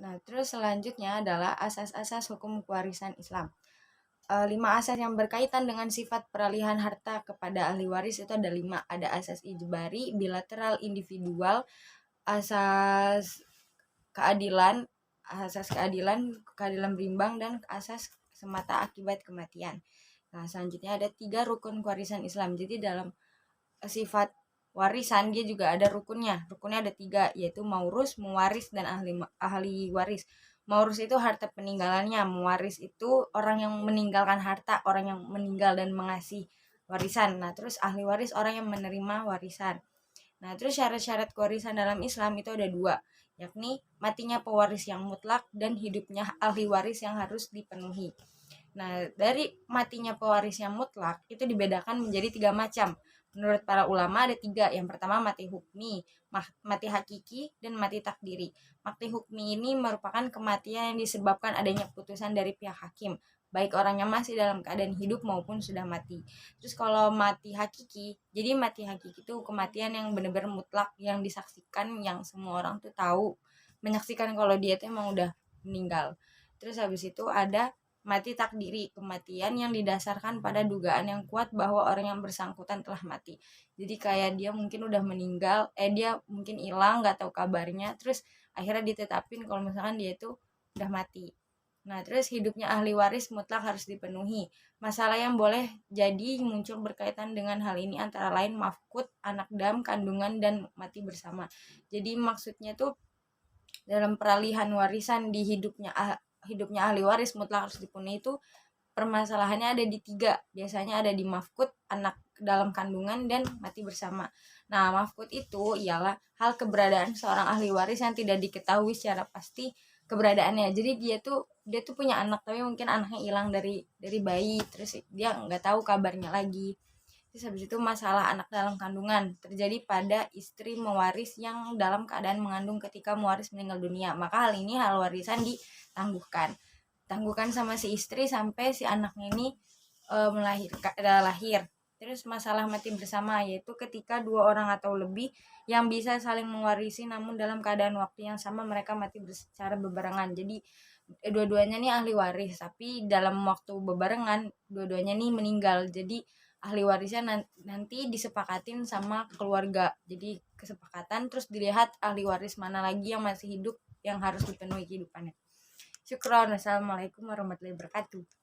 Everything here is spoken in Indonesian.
Nah, terus selanjutnya adalah asas-asas hukum pewarisan Islam. 5 asas yang berkaitan dengan sifat peralihan harta kepada ahli waris itu ada 5. Ada asas ijbari, bilateral, individual, asas keadilan, keadilan berimbang, dan asas semata akibat kematian. Nah, selanjutnya ada 3 rukun kewarisan Islam. Jadi dalam sifat warisan dia juga ada rukunnya. Rukunnya ada 3, yaitu maurus, mewaris, dan ahli waris. Maurus itu harta peninggalannya, mewaris itu orang yang meninggalkan harta, orang yang meninggal dan mengasih warisan. Nah, terus ahli waris orang yang menerima warisan. Nah, terus syarat-syarat kewarisan dalam Islam itu ada 2, yakni matinya pewaris yang mutlak dan hidupnya ahli waris yang harus dipenuhi. Nah, dari matinya pewaris yang mutlak itu dibedakan menjadi 3 macam. Menurut para ulama ada 3. Yang pertama mati hukmi, mati hakiki, dan mati takdiri. Mati hukmi ini merupakan kematian yang disebabkan adanya putusan dari pihak hakim, baik orangnya masih dalam keadaan hidup maupun sudah mati. Terus kalau mati hakiki, jadi mati hakiki itu kematian yang benar-benar mutlak, yang disaksikan, yang semua orang tuh tahu, menyaksikan kalau dia tuh emang udah meninggal. Terus habis itu ada mati takdiri, kematian yang didasarkan pada dugaan yang kuat bahwa orang yang bersangkutan telah mati. Jadi kayak dia mungkin udah meninggal, dia mungkin hilang, nggak tahu kabarnya, terus akhirnya ditetapin kalau misalkan dia itu udah mati. Nah, terus hidupnya ahli waris mutlak harus dipenuhi. Masalah yang boleh jadi muncul berkaitan dengan hal ini antara lain mafkut, anak dam, kandungan, dan mati bersama. Jadi maksudnya tuh dalam peralihan warisan di hidupnya ahli waris mutlak harus dipenuhi itu permasalahannya ada di 3. Biasanya ada di mafkut, anak dalam kandungan, dan mati bersama. Nah, mafkut itu ialah hal keberadaan seorang ahli waris yang tidak diketahui secara pasti keberadaannya. Jadi dia tuh punya anak, tapi mungkin anaknya hilang dari bayi, terus dia nggak tahu kabarnya lagi. Terus habis itu masalah anak dalam kandungan terjadi pada istri mewaris yang dalam keadaan mengandung ketika mewaris meninggal dunia. Maka hal ini, hal warisan ditangguhkan sama si istri sampai si anaknya ini lahir. Terus masalah mati bersama, yaitu ketika 2 orang atau lebih yang bisa saling mewarisi namun dalam keadaan waktu yang sama mereka mati secara bebarengan. Jadi dua-duanya nih ahli waris, tapi dalam waktu bebarengan dua-duanya nih meninggal. Jadi ahli warisnya nanti disepakatin sama keluarga. Jadi kesepakatan, terus dilihat ahli waris mana lagi yang masih hidup yang harus dipenuhi kehidupannya. Syukron. Wassalamualaikum warahmatullahi wabarakatuh.